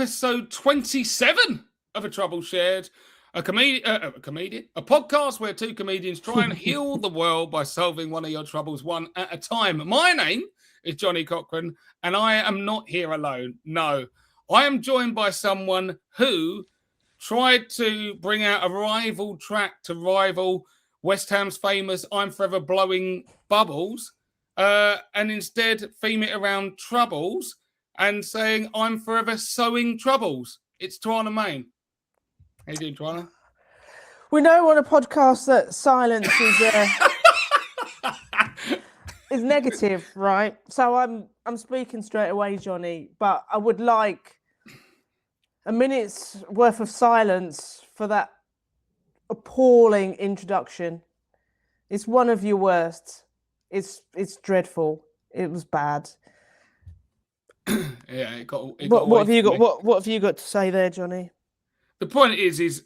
episode 27 of A Trouble Shared, a podcast where two comedians try and heal the world by solving one of your troubles one at a time. My name is Johnny Cochrane, and I am not here alone. No, I am joined by someone who tried to bring out a rival track to rival West Ham's famous I'm Forever Blowing Bubbles, and instead theme it around troubles and saying I'm forever sowing troubles. It's Twayna Mayne. How you doing, Twayna? We know on a podcast that silence is negative, right? So I'm speaking straight away, Johnny, but I would like a minute's worth of silence for that appalling introduction. It's one of your worst. It's dreadful. It was bad. Yeah, it got what have you got? What have you got to say there, Johnny? The point is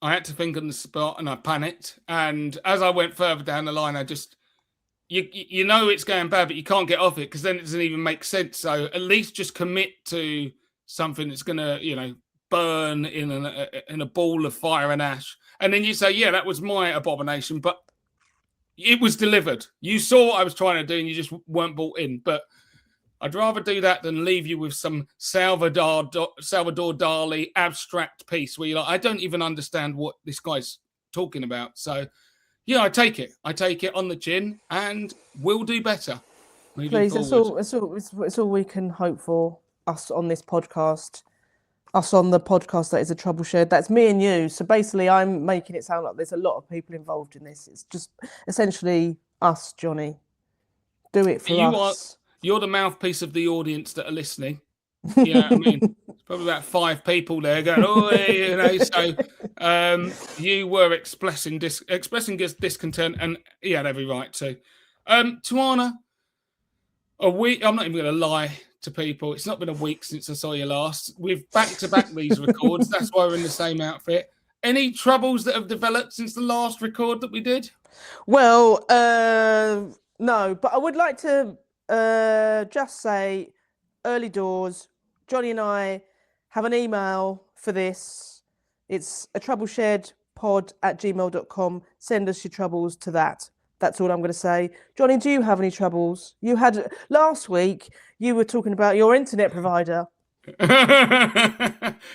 I had to think on the spot and I panicked. And as I went further down the line, I just you know it's going bad, but you can't get off it because then it doesn't even make sense. So at least just commit to something that's gonna burn in a ball of fire and ash. And then you say, yeah, that was my abomination, but it was delivered. You saw what I was trying to do and you just weren't bought in. But I'd rather do that than leave you with some Salvador Dali abstract piece where you're like, I don't even understand what this guy's talking about. So, yeah, I take it on the chin, and we'll do better. Please, it's all we can hope for. Us on this podcast, us on the podcast that is A Trouble Shared. That's me and you. So basically, I'm making it sound like there's a lot of people involved in this. It's just essentially us, Johnny. Do it for us. You're the mouthpiece of the audience that are listening. You know what I mean? There's probably about 5 people there going, So you were expressing discontent, and he had every right to. Twayna, a week. I'm not even going to lie to people. It's not been a week since I saw you last. We've back-to-back these records. That's why we're in the same outfit. Any troubles that have developed since the last record that we did? Well, no, but I would like to just say early doors. Johnny and I have an email for this. It's atroublesharedpod@gmail.com. Send us your troubles to that. That's all I'm going to say. Johnny, do you have any troubles? You had last week, you were talking about your internet provider.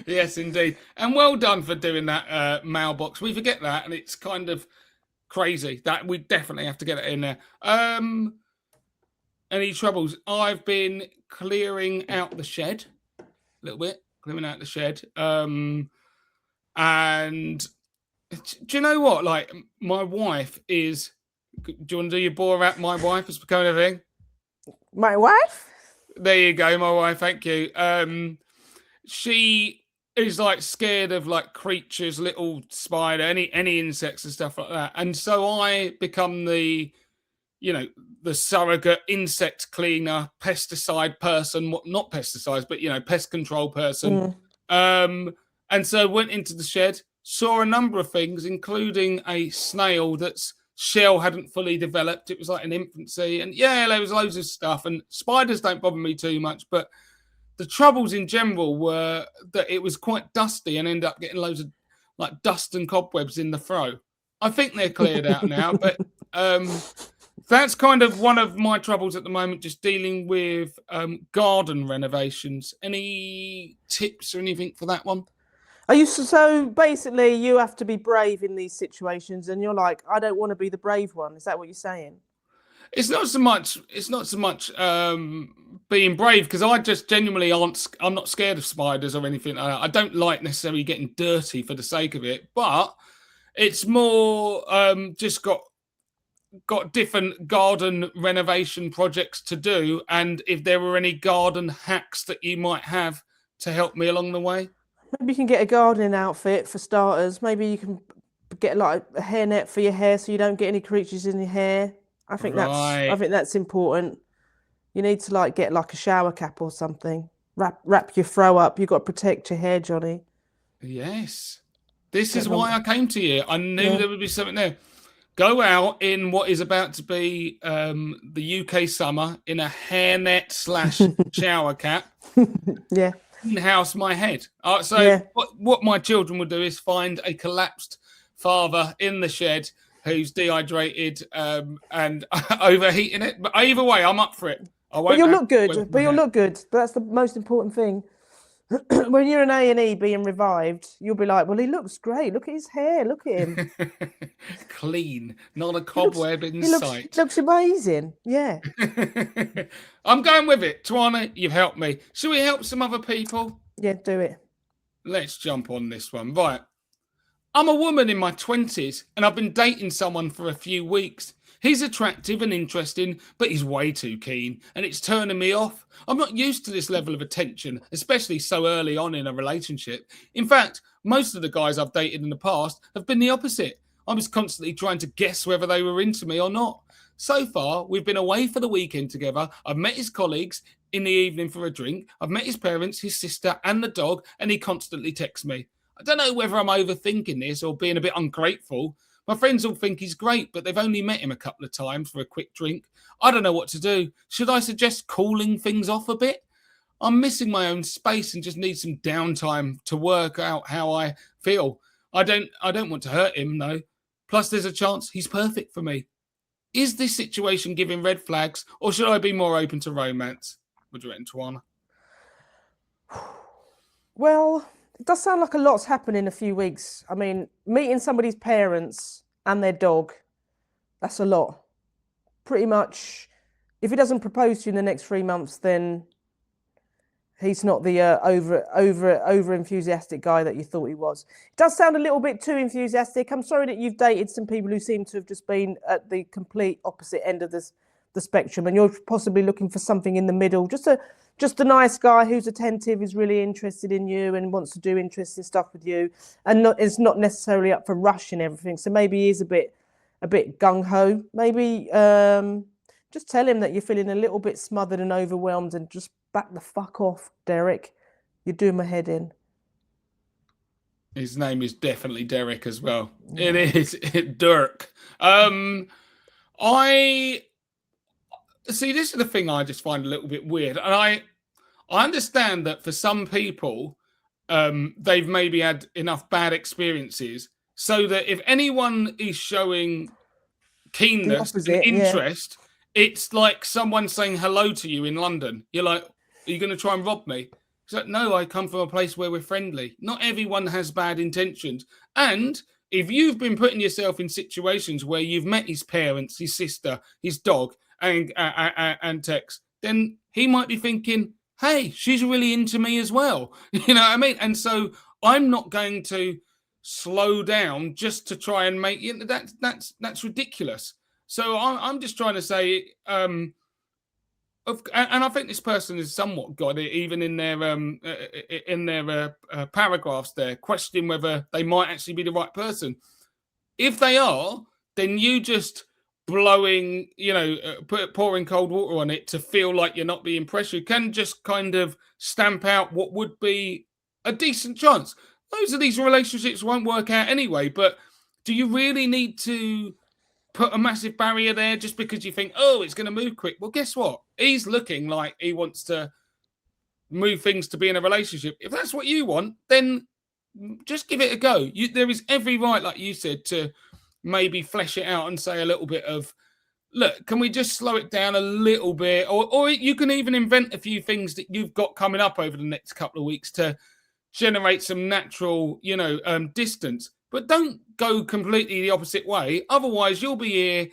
Yes, indeed. And well done for doing that mailbox. We forget that, and it's kind of crazy that we definitely have to get it in there. Any troubles? I've been clearing out the shed a little bit, and do you know what? Like, my wife is. Do you want to do your bore about my wife? It's becoming a thing. My wife? There you go, my wife. Thank you. She is like scared of like creatures, little spider, any insects and stuff like that. And so I become the surrogate insect cleaner, pesticide person, not pesticides, but, pest control person. And so went into the shed, saw a number of things, including a snail that's shell hadn't fully developed. It was like in infancy. And yeah, there was loads of stuff. And spiders don't bother me too much. But the troubles in general were that it was quite dusty and ended up getting loads of like dust and cobwebs in the throw. I think they're cleared out now. But that's kind of one of my troubles at the moment, just dealing with garden renovations. Any tips or anything for that one? Are you so basically you have to be brave in these situations, and you're like, I don't want to be the brave one. Is that what you're saying? It's not so much being brave, because I just genuinely I'm not scared of spiders or anything like that. I don't like necessarily getting dirty for the sake of it, but it's more just got different garden renovation projects to do, and if there were any garden hacks that you might have to help me along the way. Maybe you can get a gardening outfit for starters. Maybe you can get like a hairnet for your hair so you don't get any creatures in your hair. I think that's important. You need to like get like a shower cap or something. Wrap your throw up. You've got to protect your hair, Johnny. Yes. This is why I came to you. I knew there would be something there. Go out in what is about to be the UK summer in a hairnet / shower cap. Yeah. in-house my head. So Yeah. what my children will do is find a collapsed father in the shed who's dehydrated and overheating it. But either way, I'm up for it. I won't But you'll have look to good. wait But my you'll hair. look good. That's the most important thing. When you're in A&E being revived, you'll be like, well, he looks great. Look at his hair. Look at him. Clean, not a He looks. cobweb in He looks. He sight. looks amazing. Yeah. I'm going with it. Twayna, you've helped me. Should we help some other people? Yeah. Do it. Let's jump on this one. Right. I'm a woman in my 20s and I've been dating someone for a few weeks. He's attractive and interesting, but he's way too keen and it's turning me off. I'm not used to this level of attention, especially so early on in a relationship. In fact, most of the guys I've dated in the past have been the opposite. I was constantly trying to guess whether they were into me or not. So far, we've been away for the weekend together. I've met his colleagues in the evening for a drink. I've met his parents, his sister, and the dog, and he constantly texts me. I don't know whether I'm overthinking this or being a bit ungrateful. My friends all think he's great, but they've only met him a couple of times for a quick drink. I don't know what to do. Should I suggest cooling things off a bit? I'm missing my own space and just need some downtime to work out how I feel. I don't want to hurt him, though. Plus, there's a chance he's perfect for me. Is this situation giving red flags, or should I be more open to romance? What do you reckon, Twayna? Well, it does sound like a lot's happened in a few weeks. I mean, meeting somebody's parents and their dog, that's a lot. Pretty much, if he doesn't propose to you in the next 3 months, then he's not the over enthusiastic guy that you thought he was. It does sound a little bit too enthusiastic. I'm sorry that you've dated some people who seem to have just been at the complete opposite end of the spectrum, and you're possibly looking for something in the middle. Just a nice guy who's attentive, is really interested in you and wants to do interesting stuff with you, and is not necessarily up for rushing everything. So maybe he is a bit gung ho. Maybe just tell him that you're feeling a little bit smothered and overwhelmed, and just back the fuck off, Derek. You're doing my head in. His name is definitely Derek as well. Yeah. It is Dirk. I see. This is the thing I just find a little bit weird, and I understand that for some people, they've maybe had enough bad experiences so that if anyone is showing keenness and interest, it's like someone saying hello to you in London. You're like, are you going to try and rob me? It's like, no, I come from a place where we're friendly. Not everyone has bad intentions. And if you've been putting yourself in situations where you've met his parents, his sister, his dog, and Tex, then he might be thinking, hey, she's really into me as well. You know what I mean? And so I'm not going to slow down just to try and make it. That's ridiculous. So I'm just trying to say, and I think this person has somewhat got it, even in their paragraphs there, questioning whether they might actually be the right person. If they are, then you just blowing, pouring cold water on it to feel like you're not being pressured can just kind of stamp out what would be a decent chance. Most of these relationships won't work out anyway, but do you really need to put a massive barrier there just because you think, oh, it's going to move quick? Well, guess what? He's looking like he wants to move things to be in a relationship. If that's what you want, then just give it a go. There is every right, like you said, to maybe flesh it out and say a little bit of, look, can we just slow it down a little bit? Or you can even invent a few things that you've got coming up over the next couple of weeks to generate some natural, distance. But don't go completely the opposite way. Otherwise, you'll be here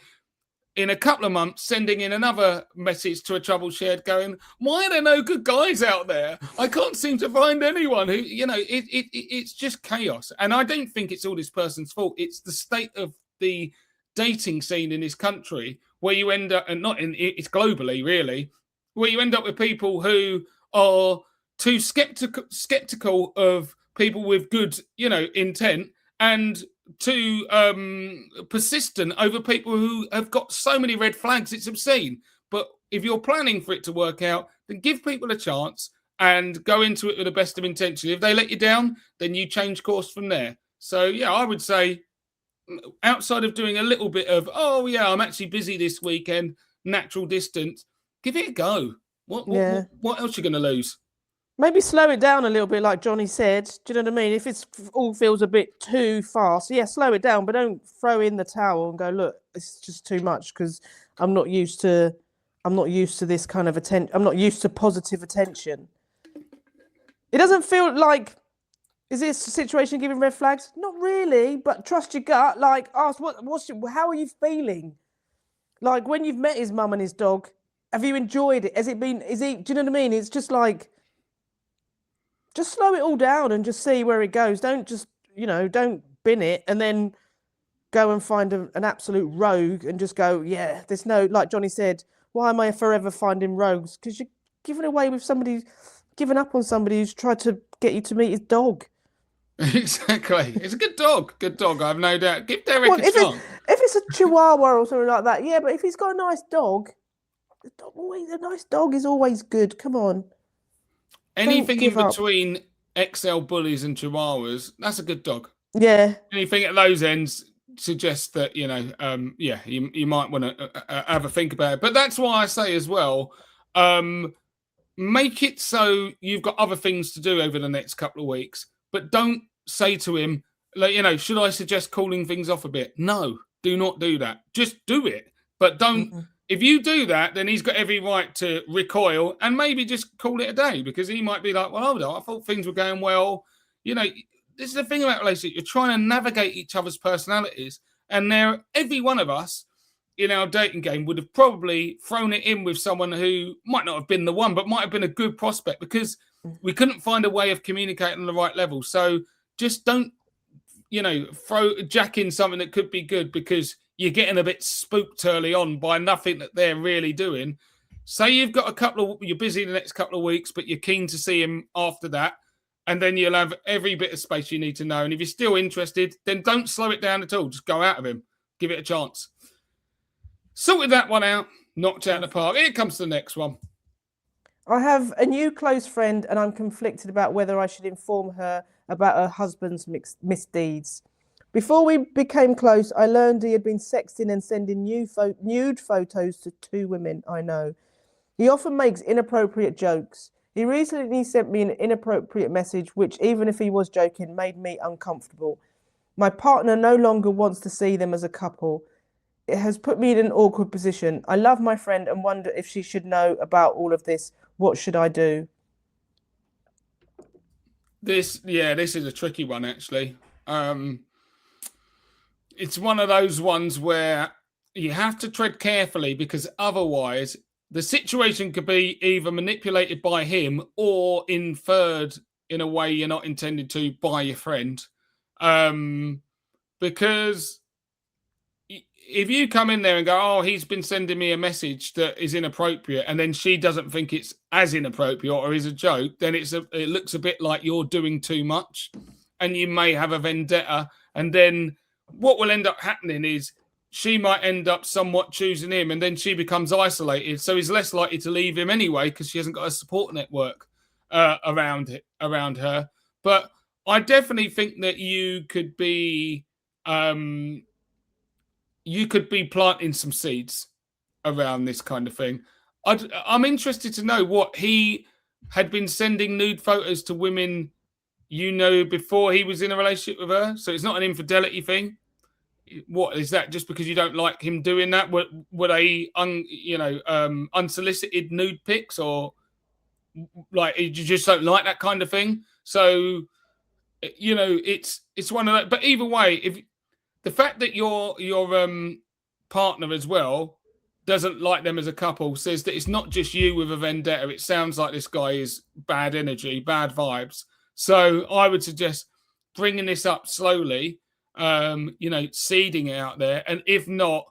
in a couple of months sending in another message to a trouble shared going, why are there no good guys out there? I can't seem to find anyone who, it's just chaos. And I don't think it's all this person's fault. It's the state of the dating scene in this country where you end up, and it's globally really, where you end up with people who are too skeptical of people with good, intent, and too persistent over people who have got so many red flags, it's obscene. But if you're planning for it to work out, then give people a chance and go into it with the best of intention. If they let you down, then you change course from there. So, yeah, I would say outside of doing a little bit of, oh, yeah, I'm actually busy this weekend, natural distance, give it a go. What else are you going to lose? Maybe slow it down a little bit, like Johnny said. Do you know what I mean? If it's all feels a bit too fast, yeah, slow it down, but don't throw in the towel and go, look, it's just too much because I'm not used to, I'm not used to this kind of attention. I'm not used to positive attention. It doesn't feel like, is this situation giving red flags? Not really, but trust your gut. Like, ask how are you feeling? Like when you've met his mum and his dog, have you enjoyed it? Has it been? Do you know what I mean? It's just like, just slow it all down and just see where it goes. Don't just, don't bin it and then go and find an absolute rogue and just go, yeah, there's no, like Johnny said, why am I forever finding rogues? Because you're giving away with somebody, giving up on somebody who's tried to get you to meet his dog. Exactly. It's a good dog. Good dog. I have no doubt. Give Derek Well, a chance. if it's a Chihuahua or something like that, yeah, but if he's got a nice dog, a nice dog is always good. Come on. Anything in give up. between XL bullies and Chihuahuas, that's a good dog. Yeah. Anything at those ends suggests that, you might want to have a think about it. But that's why I say as well, make it so you've got other things to do over the next couple of weeks, but don't say to him, like, should I suggest calling things off a bit? No, do not do that. Just do it. But don't. Mm-hmm. If you do that, then he's got every right to recoil and maybe just call it a day, because he might be like, well, hold on, I thought things were going well. This is the thing about relationships. You're trying to navigate each other's personalities. And every one of us in our dating game would have probably thrown it in with someone who might not have been the one, but might have been a good prospect, because we couldn't find a way of communicating on the right level. So just don't, throw Jack in something that could be good because you're getting a bit spooked early on by nothing that they're really doing. Say you've got you're busy the next couple of weeks, but you're keen to see him after that. And then you'll have every bit of space you need to know. And if you're still interested, then don't slow it down at all. Just go out of him. Give it a chance. Sorted that one out. Knocked out the park. Here comes the next one. I have a new close friend and I'm conflicted about whether I should inform her about her husband's misdeeds. Before we became close, I learned he had been sexting and sending nude photos to 2 women I know. He often makes inappropriate jokes. He recently sent me an inappropriate message, which, even if he was joking, made me uncomfortable. My partner no longer wants to see them as a couple. It has put me in an awkward position. I love my friend and wonder if she should know about all of this. What should I do? This is a tricky one, actually. It's one of those ones where you have to tread carefully, because otherwise the situation could be either manipulated by him or inferred in a way you're not intended to by your friend. Because if you come in there and go, oh, he's been sending me a message that is inappropriate, and then she doesn't think it's as inappropriate or is a joke, then it looks a bit like you're doing too much, and you may have a vendetta. And then what will end up happening is she might end up somewhat choosing him, and then she becomes isolated. So he's less likely to leave him anyway, because she hasn't got a support network around her. But I definitely think that you could be planting some seeds around this kind of thing. I'm interested to know what he had been sending nude photos to women, before he was in a relationship with her. So it's not an infidelity thing. What is that? Just because you don't like him doing that? Were they unsolicited nude pics, or like you just don't like that kind of thing? So it's one of that. But either way, if the fact that your partner as well doesn't like them as a couple says that it's not just you with a vendetta. It sounds like this guy is bad energy, bad vibes. So I would suggest bringing this up slowly, seeding it out there. And if not,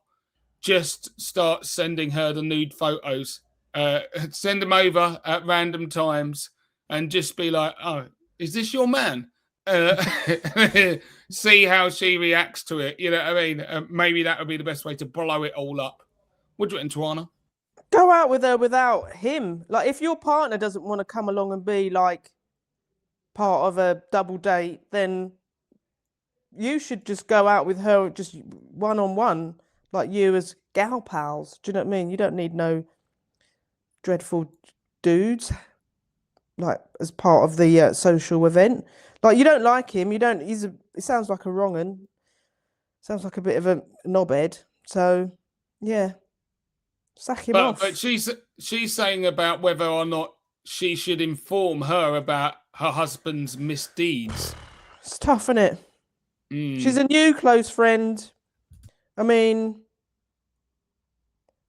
just start sending her the nude photos. Send them over at random times and just be like, oh, is this your man? See how she reacts to it. You know what I mean? Maybe that would be the best way to blow it all up. What do you think, Twayna? Go out with her without him. Like, if your partner doesn't want to come along and be like part of a double date, then you should just go out with her just one-on-one, like you as gal pals. Do you know what I mean? You don't need no dreadful dudes. like as part of the social event. Like you don't like him, you don't. It sounds like a wrong un. Sounds like a bit of a knobhead. So yeah, sack him But off. she's saying about whether or not she should inform her about her husband's misdeeds. It's tough, isn't it? She's Mm. a new close friend. I mean,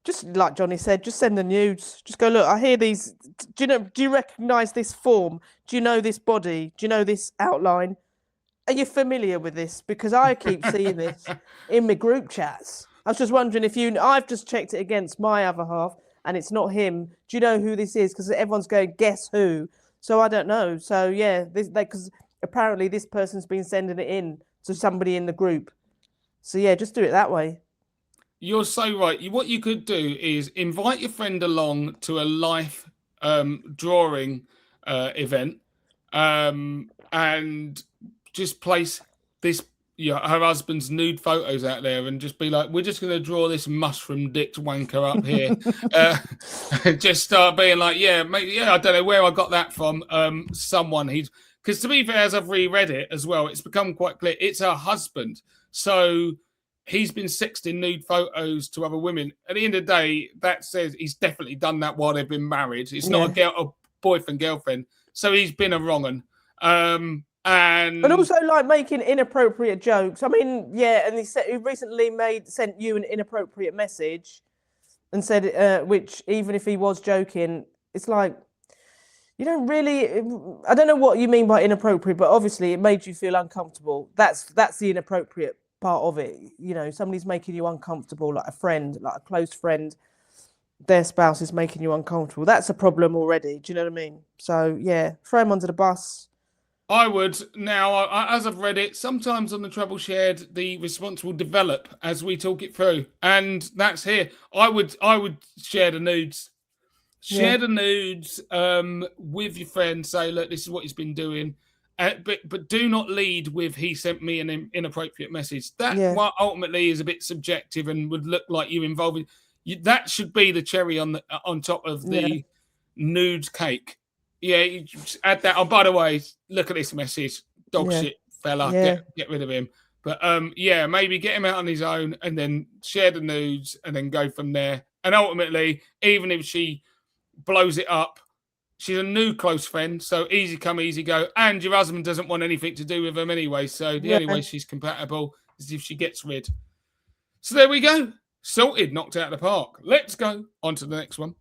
just like Johnny said, just send the nudes. Just go, look, I hear these. Do you recognise this form? Do you know this body? Do you know this outline? Are you familiar with this? Because I keep seeing this in my group chats. I was just wondering if I've just checked it against my other half and it's not him. Do you know who this is? Because everyone's going, guess who? So I don't know. So yeah, because apparently this person's been sending it in to somebody in the group. So yeah, just do it that way. You're so right. What you could do is invite your friend along to a life drawing event, and just place this her husband's nude photos out there, and just be like, "We're just going to draw this mushroom dicked wanker up here." Just start being like, "Yeah, maybe, yeah, I don't know where I got that from." Someone because to be fair, as I've reread it as well, it's become quite clear it's her husband. So he's been sexting nude photos to other women. At the end of the day, that says he's definitely done that while they've been married. It's not a boyfriend girlfriend, so he's been a wrong un. And also like making inappropriate jokes. I mean, yeah, and he recently sent you an inappropriate message and said, which even if he was joking, it's like you don't really. I don't know what you mean by inappropriate, but obviously it made you feel uncomfortable. That's the inappropriate part of it. You know, somebody's making you uncomfortable, like a friend, like a close friend. Their spouse is making you uncomfortable. That's a problem already. Do you know what I mean? So yeah, throw him under the bus. I would now, as I've read it, sometimes on the Trouble Shared, the response will develop as we talk it through, and that's here. I would share the nudes. Share the nudes with your friend. Say, look, this is what he's been doing. But do not lead with he sent me an inappropriate message. That ultimately is a bit subjective and would look like you involving. That should be the cherry on top of the nude cake. Yeah, you just add that. Oh, by the way, look at this message. Dog shit fella. Get rid of him. But maybe get him out on his own and then share the nudes and then go from there. And ultimately, even if she blows it up, she's a new close friend, so easy come, easy go. And your husband doesn't want anything to do with them anyway, so the only way she's compatible is if she gets rid. So there we go. Sorted, knocked out of the park. Let's go on to the next one.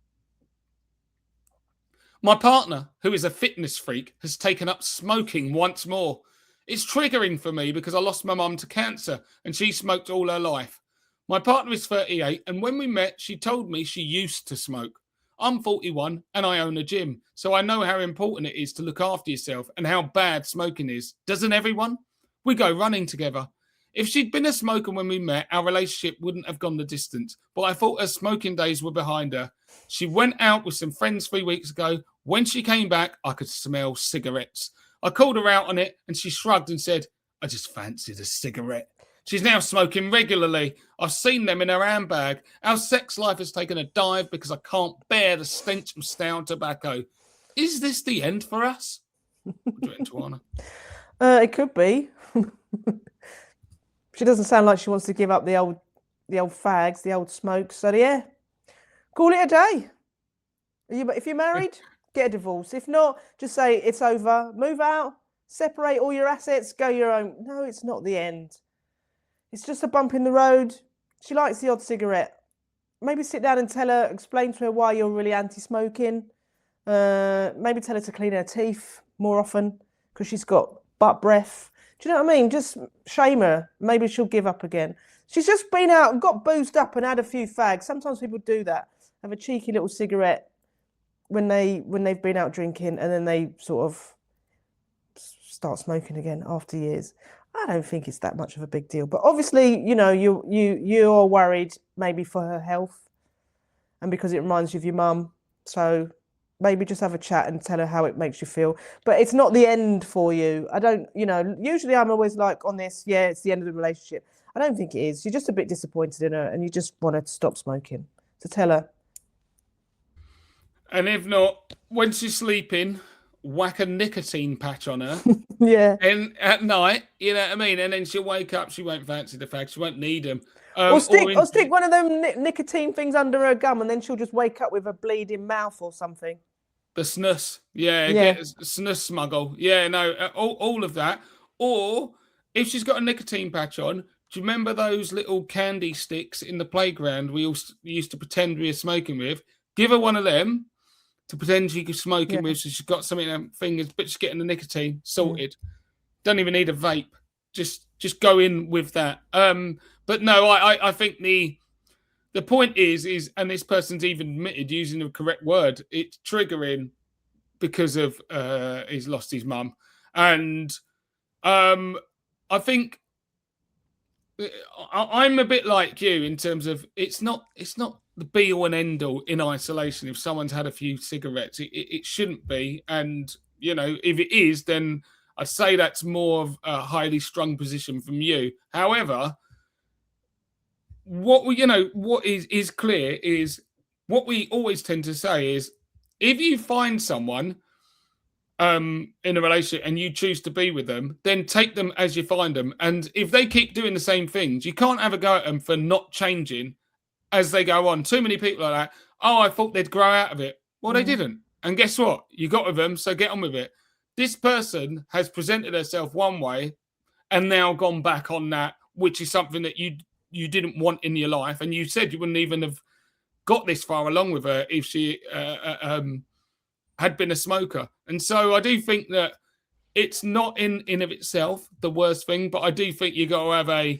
My partner, who is a fitness freak, has taken up smoking once more. It's triggering for me because I lost my mum to cancer and she smoked all her life. My partner is 38, and when we met, she told me she used to smoke. I'm 41 and I own a gym, so I know how important it is to look after yourself and how bad smoking is. Doesn't everyone? We go running together. If she'd been a smoker when we met, our relationship wouldn't have gone the distance, but I thought her smoking days were behind her. She went out with some friends 3 weeks ago. When she came back, I could smell cigarettes. I called her out on it and she shrugged and said, I just fancied a cigarette. She's now smoking regularly. I've seen them in her handbag. Our sex life has taken a dive because I can't bear the stench of stale tobacco. Is this the end for us? What do you reckon, Twayna? It could be. She doesn't sound like she wants to give up the old fags, the old smokes. So yeah, call it a day. If you're married, get a divorce. If not, just say it's over. Move out. Separate all your assets. Go your own. No, it's not the end. It's just a bump in the road. She likes the odd cigarette. Maybe sit down and explain to her why you're really anti-smoking. Maybe tell her to clean her teeth more often because she's got butt breath. Do you know what I mean? Just shame her. Maybe she'll give up again. She's just been out and got boozed up and had a few fags. Sometimes people do that. Have a cheeky little cigarette when they've been out drinking and then they sort of start smoking again after years. I don't think it's that much of a big deal. But obviously, you know, you're worried maybe for her health and because it reminds you of your mum. So maybe just have a chat and tell her how it makes you feel. But it's not the end for you. I don't, you know, usually I'm always like on this, yeah, it's the end of the relationship. I don't think it is. You're just a bit disappointed in her and you just want her to stop smoking. So tell her. And if not, when she's sleeping, whack a nicotine patch on her Yeah. and at night, you know what I mean? And then she'll wake up, she won't fancy the fags, she won't need them. Or stick one of them nicotine things under her gum, and then she'll just wake up with a bleeding mouth or something. The snus, Yeah. get a snus smuggle. Yeah, no, all of that. Or if she's got a nicotine patch on, do you remember those little candy sticks in the playground we all used to pretend we were smoking with? Give her one of them to pretend she was smoking with, so she's got something in her fingers, but she's getting the nicotine sorted. Don't even need a vape. Just go in with that. But no, I think the point is, and this person's even admitted using the correct word, it's triggering because of he's lost his mum. And I think I'm a bit like you in terms of it's not the be all and end all in isolation. If someone's had a few cigarettes, it shouldn't be. And, you know, if it is, then I'd say that's more of a highly strung position from you. However, what is clear is what we always tend to say is if you find someone in a relationship and you choose to be with them, then take them as you find them. And if they keep doing the same things, you can't have a go at them for not changing as they go on. Too many people like that. Oh, I thought they'd grow out of it. Well, they didn't. And guess what? You got with them, so get on with it. This person has presented herself one way and now gone back on that, which is something that you didn't want in your life. And you said you wouldn't even have got this far along with her if she had been a smoker. And so I do think that it's not in of itself the worst thing, but I do think you got to have a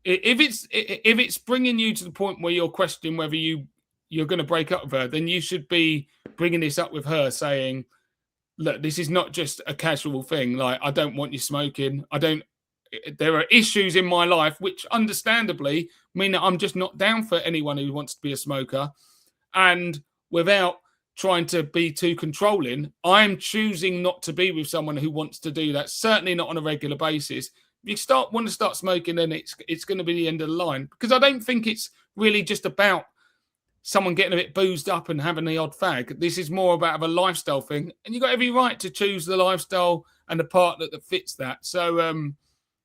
if it's bringing you to the point where you're questioning whether you're going to break up with her, then you should be bringing this up with her, saying, look, this is not just a casual thing. Like, I don't want you smoking. There are issues in my life which understandably mean that I'm just not down for anyone who wants to be a smoker. And without trying to be too controlling, I'm choosing not to be with someone who wants to do that, certainly not on a regular basis. If you want to start smoking, then it's going to be the end of the line. Because I don't think it's really just about someone getting a bit boozed up and having the odd fag. This is more about a lifestyle thing. And you've got every right to choose the lifestyle and the partner that fits that. So,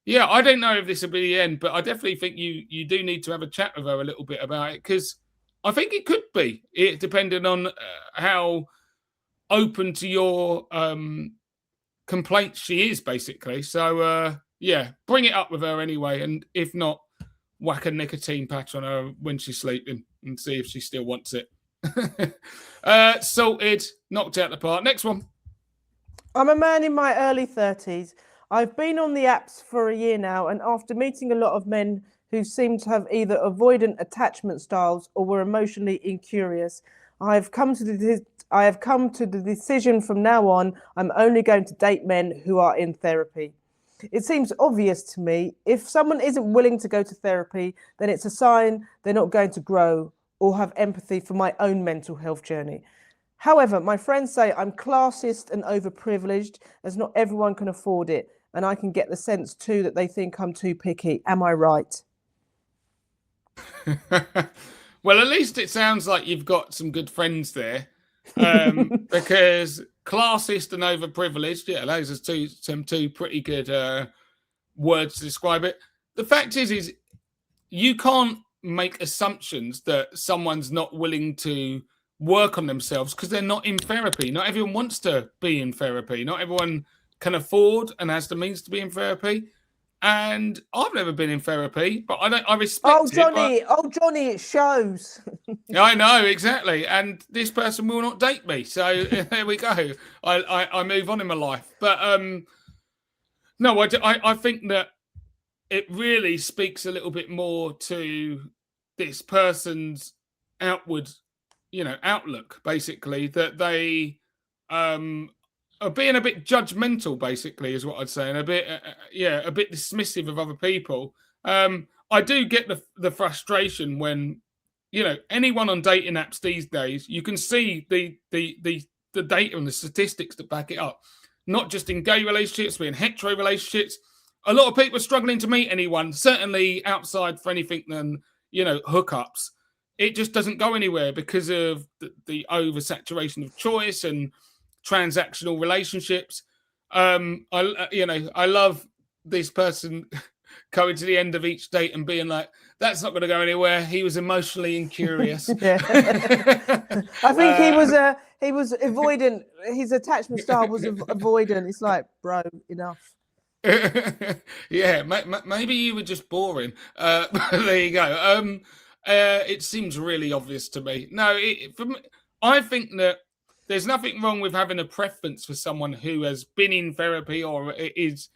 yeah, I don't know if this will be the end, but I definitely think you do need to have a chat with her a little bit about it, because I think it could be, depending on how open to your complaints she is, basically. So, yeah, bring it up with her anyway. And if not, whack a nicotine patch on her when she's sleeping and see if she still wants it. Sorted, knocked out the park. Next one. I'm a man in my early 30s. I've been on the apps for a year now, and after meeting a lot of men who seem to have either avoidant attachment styles or were emotionally incurious, I have come to the decision from now on, I'm only going to date men who are in therapy. It seems obvious to me, if someone isn't willing to go to therapy, then it's a sign they're not going to grow or have empathy for my own mental health journey. However, my friends say I'm classist and overprivileged, as not everyone can afford it. And I can get the sense too that they think I'm too picky. Am I right? Well, at least it sounds like you've got some good friends there. Because classist and overprivileged, yeah, those are some two pretty good words to describe it. The fact is you can't make assumptions that someone's not willing to work on themselves because they're not in therapy. Not everyone wants to be in therapy. Not everyone can afford and has the means to be in therapy. And I've never been in therapy, but I respect it. Oh, Johnny, it shows. I know, exactly. And this person will not date me. So there we go. I move on in my life. But no, I think that it really speaks a little bit more to this person's outward, outlook, basically, that they are being a bit judgmental, basically, is what I'd say, and a bit dismissive of other people. I do get the frustration when, anyone on dating apps these days, you can see the data and the statistics that back it up. Not just in gay relationships, but in hetero relationships. A lot of people are struggling to meet anyone, certainly outside for anything than, hookups. It just doesn't go anywhere because of the oversaturation of choice and transactional relationships. I love this person coming to the end of each date and being like, "That's not going to go anywhere. He was emotionally incurious." Yeah. I think he was avoidant. His attachment style was avoidant. It's like, bro, enough. Yeah, maybe you were just boring. There you go. It seems really obvious to me. No, I think that there's nothing wrong with having a preference for someone who has been in therapy or is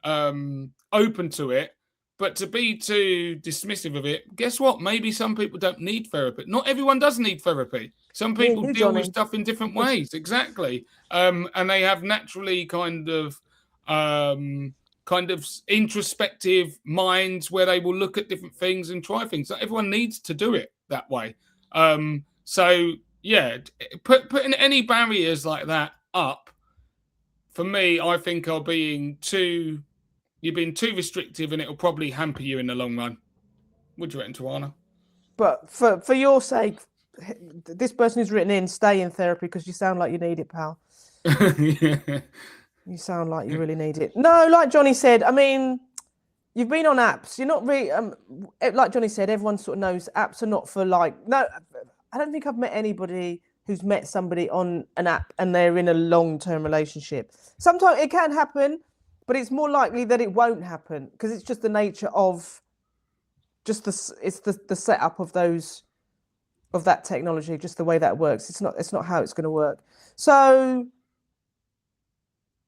open to it. But to be too dismissive of it, guess what? Maybe some people don't need therapy. Not everyone does need therapy. Some people deal with stuff in different ways. Exactly. And they have naturally kind of introspective minds where they will look at different things and try things. Not everyone needs to do it that way. So yeah, putting any barriers like that up, for me, I think you're being too restrictive, and it'll probably hamper you in the long run. Would you reckon, Twayna? But for your sake, this person who's written in, stay in therapy because you sound like you need it, pal. Yeah. You sound like you really need it. No, like Johnny said, I mean, you've been on apps. You're not really, like Johnny said, everyone sort of knows apps are not for like, no, I don't think I've met anybody who's met somebody on an app and they're in a long-term relationship. Sometimes it can happen, but it's more likely that it won't happen because it's just the nature of just the setup of that technology, just the way that works. It's not how it's going to work. So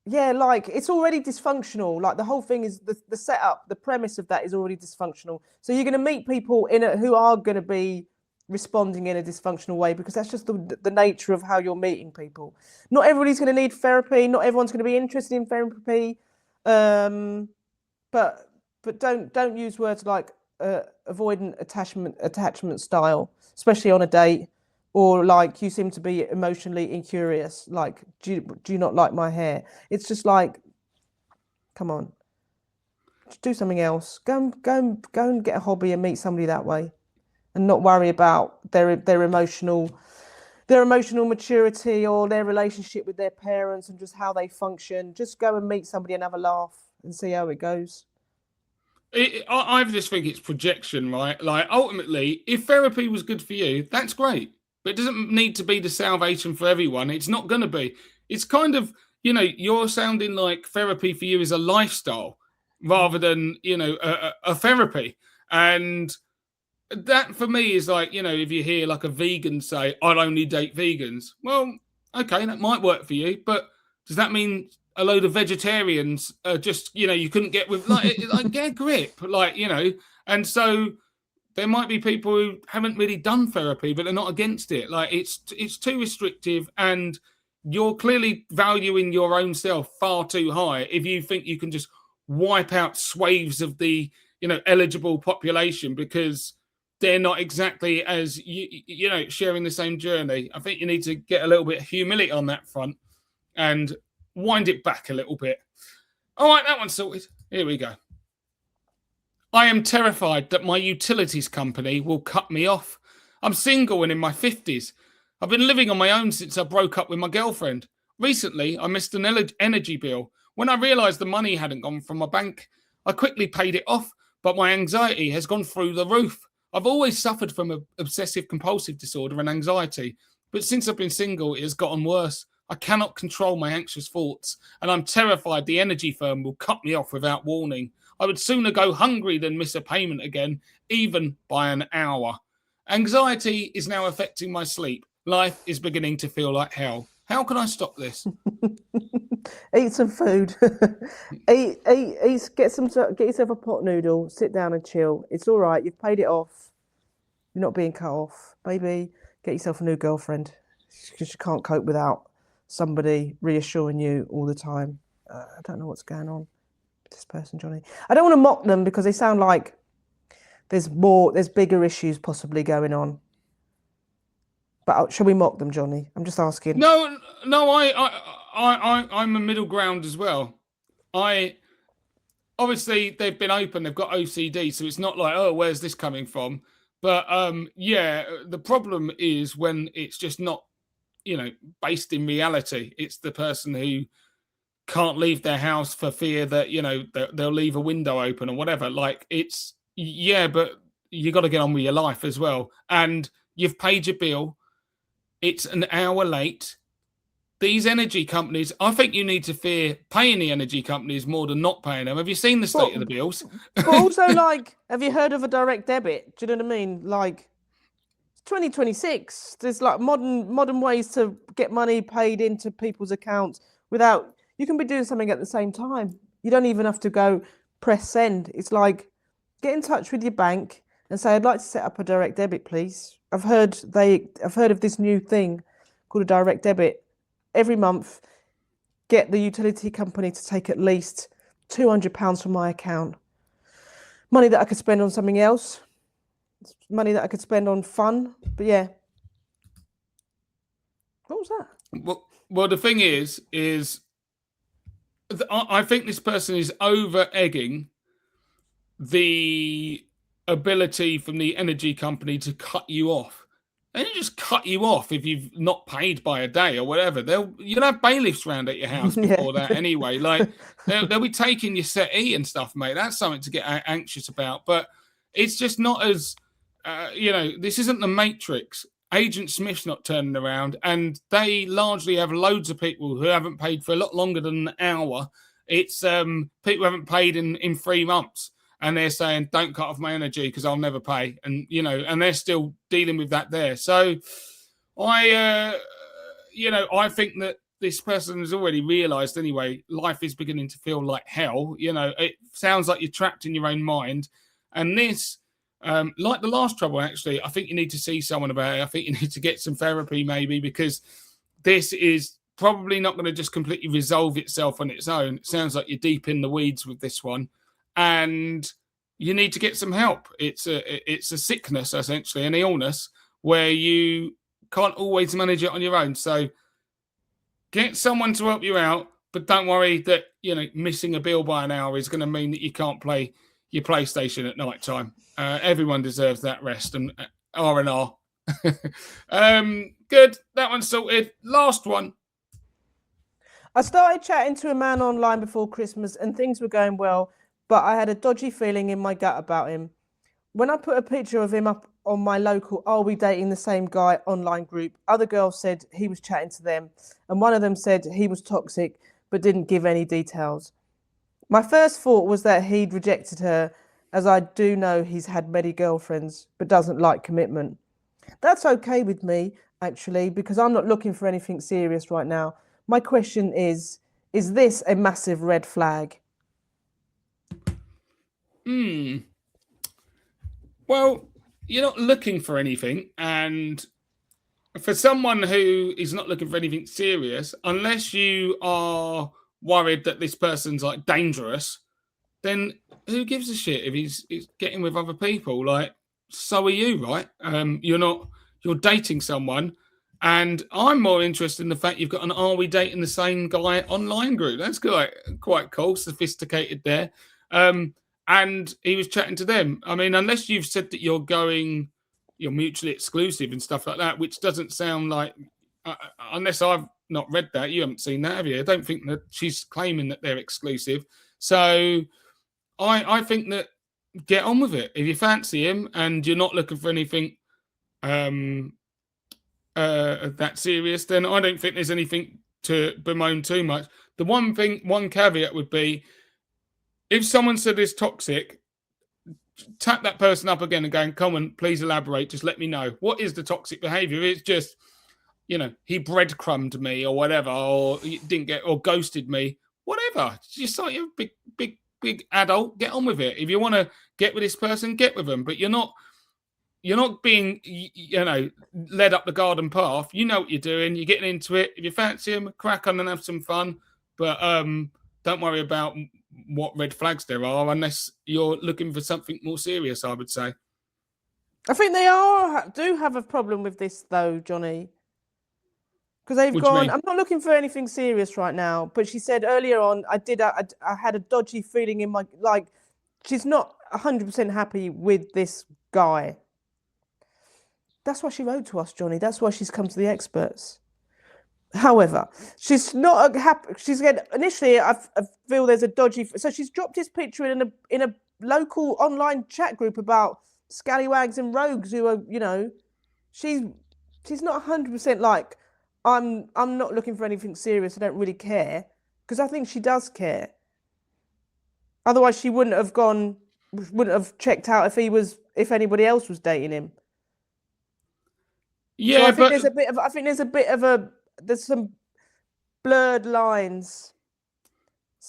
yeah, like it's already dysfunctional. Like the whole thing is the setup, the premise of that is already dysfunctional. So you're going to meet people who are going to be responding in a dysfunctional way because that's just the nature of how you're meeting people. Not everybody's going to need therapy. Not everyone's going to be interested in therapy. But don't use words like avoidant attachment style, especially on a date, or like you seem to be emotionally incurious. Like, do you not like my hair? It's just like, come on, just do something else. Go and get a hobby and meet somebody that way, and not worry about their emotional maturity or their relationship with their parents and just how they function. Just go and meet somebody and have a laugh and see how it goes. I just think it's projection, right? Like ultimately, if therapy was good for you, that's great. But it doesn't need to be the salvation for everyone. It's not going to be. It's kind of, you're sounding like therapy for you is a lifestyle rather than, a therapy. And that for me is like, if you hear like a vegan say, I'll only date vegans. Well, okay, that might work for you. But does that mean a load of vegetarians just, you couldn't get with, like get a grip, and so there might be people who haven't really done therapy, but they're not against it. Like it's too restrictive, and you're clearly valuing your own self far too high if you think you can just wipe out swathes of the eligible population because they're not exactly as sharing the same journey. I think you need to get a little bit of humility on that front and wind it back a little bit. All right, that one's sorted. Here we go. I am terrified that my utilities company will cut me off. I'm single and in my 50s. I've been living on my own since I broke up with my girlfriend. Recently, I missed an energy bill. When I realised the money hadn't gone from my bank, I quickly paid it off, but my anxiety has gone through the roof. I've always suffered from obsessive compulsive disorder and anxiety, but since I've been single, it has gotten worse. I cannot control my anxious thoughts, and I'm terrified the energy firm will cut me off without warning. I would sooner go hungry than miss a payment again, even by an hour. Anxiety is now affecting my sleep. Life is beginning to feel like hell. How can I stop this? Eat some food. eat. Get yourself a pot noodle. Sit down and chill. It's all right. You've paid it off. You're not being cut off. Maybe get yourself a new girlfriend because you can't cope without somebody reassuring you all the time. I don't know what's going on with this person, Johnny. I don't want to mock them because they sound like there's bigger issues possibly going on. But shall we mock them, Johnny? I'm just asking. No, I'm a middle ground as well. Obviously they've been open, they've got OCD, so it's not like, oh, where's this coming from? But yeah, the problem is when it's just not, based in reality. It's the person who can't leave their house for fear that they'll leave a window open or whatever. Like, it's, yeah, but you got to get on with your life as well. And you've paid your bill. It's an hour late. These energy companies, I think you need to fear paying the energy companies more than not paying them. Have you seen the state of the bills? But also, like, have you heard of a direct debit? Do you know what I mean? Like, 2026, there's like modern ways to get money paid into people's accounts without, you can be doing something at the same time. You don't even have to go press send. It's like, get in touch with your bank and say, I'd like to set up a direct debit, please. I've heard of this new thing called a direct debit. Every month, get the utility company to take at least £200 from my account. Money that I could spend on something else. Money that I could spend on fun. But yeah. What was that? Well, the thing is I think this person is over-egging the ability from the energy company to cut you off. They don't just cut you off if you've not paid by a day or whatever. You'll have bailiffs round at your house before that anyway. Like, they'll be taking your settee and stuff, mate. That's something to get anxious about. But it's just not as, this isn't the Matrix. Agent Smith's not turning around, and they largely have loads of people who haven't paid for a lot longer than an hour. It's people who haven't paid in 3 months. And they're saying, don't cut off my energy because I'll never pay. And, and they're still dealing with that there. So I think that this person has already realised anyway, life is beginning to feel like hell. It sounds like you're trapped in your own mind. And this, like the last trouble, actually, I think you need to see someone about it. I think you need to get some therapy maybe, because this is probably not going to just completely resolve itself on its own. It sounds like you're deep in the weeds with this one. And you need to get some help. It's a sickness, essentially, an illness where you can't always manage it on your own. So get someone to help you out, but don't worry that missing a bill by an hour is going to mean that you can't play your PlayStation at night time. Everyone deserves that rest and R&R. Good, that one's sorted. Last one. I started chatting to a man online before Christmas and things were going well, but I had a dodgy feeling in my gut about him. When I put a picture of him up on my local Are We Dating the Same Guy online group, other girls said he was chatting to them, and one of them said he was toxic but didn't give any details. My first thought was that he'd rejected her, as I do know he's had many girlfriends but doesn't like commitment. That's okay with me, actually, because I'm not looking for anything serious right now. My question is this a massive red flag? Well, you're not looking for anything, and for someone who is not looking for anything serious, unless you are worried that this person's like dangerous, then who gives a shit if he's getting with other people? Like, so are you, right? You're dating someone, and I'm more interested in the fact you've got an Are We Dating the Same Guy online group. That's quite cool, sophisticated there. And he was chatting to them. I mean, unless you've said that you're mutually exclusive and stuff like that, which doesn't sound like, unless I've not read that, you haven't seen that, have you? I don't think that she's claiming that they're exclusive. So I think that get on with it. If you fancy him and you're not looking for anything that serious, then I don't think there's anything to bemoan too much. The one caveat would be, if someone said it's toxic, tap that person up again and go, come on, please elaborate. Just let me know. What is the toxic behavior? It's just, he breadcrumbed me or whatever, or didn't get, or ghosted me, whatever. Just like you're a big adult, get on with it. If you want to get with this person, get with them. But you're not being, led up the garden path. You know what you're doing. You're getting into it. If you fancy them, crack on and have some fun. But don't worry about what red flags there are unless you're looking for something more serious, I would say. I think they do have a problem with this though, Johnny. Because they've gone, I'm not looking for anything serious right now. But she said earlier on, I had a dodgy feeling in my, like, she's not 100% happy with this guy. That's why she wrote to us, Johnny. That's why she's come to the experts. However, she's not happy. She's getting initially. I feel there's a dodgy. So she's dropped his picture in a local online chat group about scallywags and rogues who are, she's not 100% like I'm not looking for anything serious. I don't really care, because I think she does care. Otherwise, she wouldn't have checked out if anybody else was dating him. Yeah, so I think there's some blurred lines.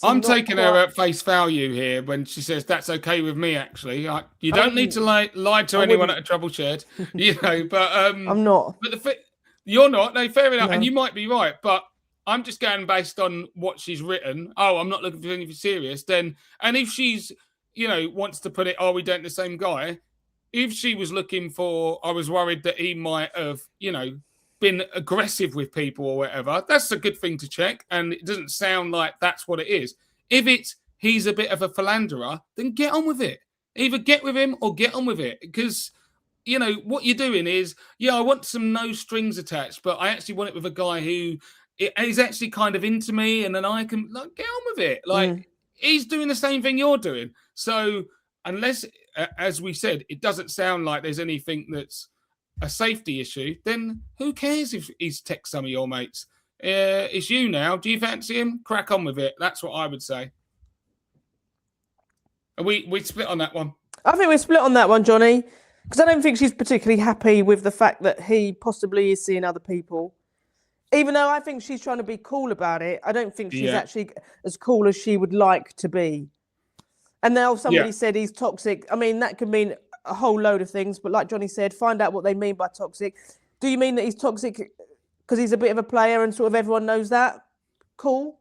I'm taking her at face value here when she says that's okay with me. Actually, you don't need to lie to anyone at a trouble shed, But I'm not. But you're not. No, fair enough. No. And you might be right, but I'm just going based on what she's written. Oh, I'm not looking for anything serious. Then, and if she's, wants to put it, are we dating the same guy? If she was looking for, I was worried that he might have, been aggressive with people or whatever, that's a good thing to check. And it doesn't sound like that's what it is. If it's he's a bit of a philanderer, then get on with it. Either get with him or get on with it. Because, what you're doing is, I want some no strings attached, but I actually want it with a guy who is actually kind of into me, and then I can get on with it. He's doing the same thing you're doing. So unless, as we said, it doesn't sound like there's anything that's a safety issue, then who cares if he's text some of your mates? It's you now. Do you fancy him? Crack on with it. That's what I would say. We split on that one. I think we're split on that one, Johnny, because I don't think she's particularly happy with the fact that he possibly is seeing other people. Even though I think she's trying to be cool about it, I don't think she's actually as cool as she would like to be. And now somebody said he's toxic. I mean, that could mean a whole load of things, but like Johnny said, find out what they mean by toxic. Do you mean that he's toxic because he's a bit of a player and sort of everyone knows that? Cool.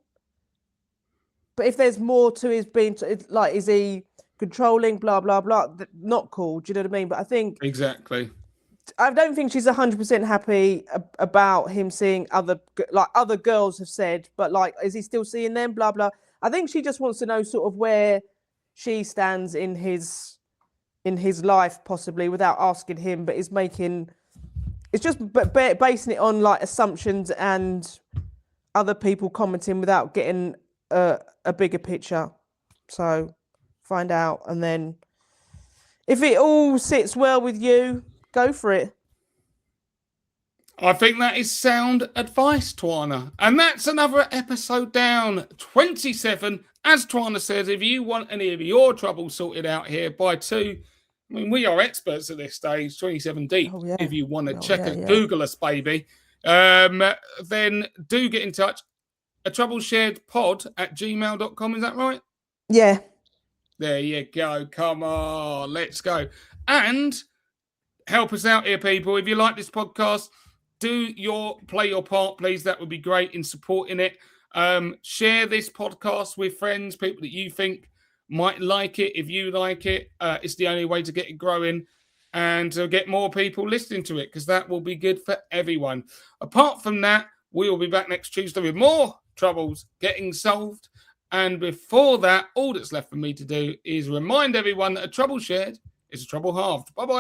But if there's more to his being, like, is he controlling, blah, blah, blah, not cool. Do you know what I mean? But I think... Exactly. I don't think she's 100% happy about him seeing other girls have said, but is he still seeing them? Blah, blah. I think she just wants to know sort of where she stands in his life, possibly, without asking him, but it's just basing it on assumptions and other people commenting without getting a bigger picture. So find out, and then if it all sits well with you, go for it. I think that is sound advice, Twayna. And that's another episode down, 27. As Twayna says, if you want any of your troubles sorted out here by 2, I mean, we are experts at this stage, 27 deep. Oh, yeah. If you want to check it, Google us, baby. Then do get in touch. A troublesharedpod@gmail.com, is that right? Yeah. There you go. Come on, let's go. And help us out here, people. If you like this podcast, play your part, please. That would be great in supporting it. Share this podcast with friends, people that you think might like it. If you like it, it's the only way to get it growing and to get more people listening to it, because that will be good for everyone. Apart from that, we will be back next Tuesday with more troubles getting solved. And before that, all that's left for me to do is remind everyone that a trouble shared is a trouble halved. Bye-bye.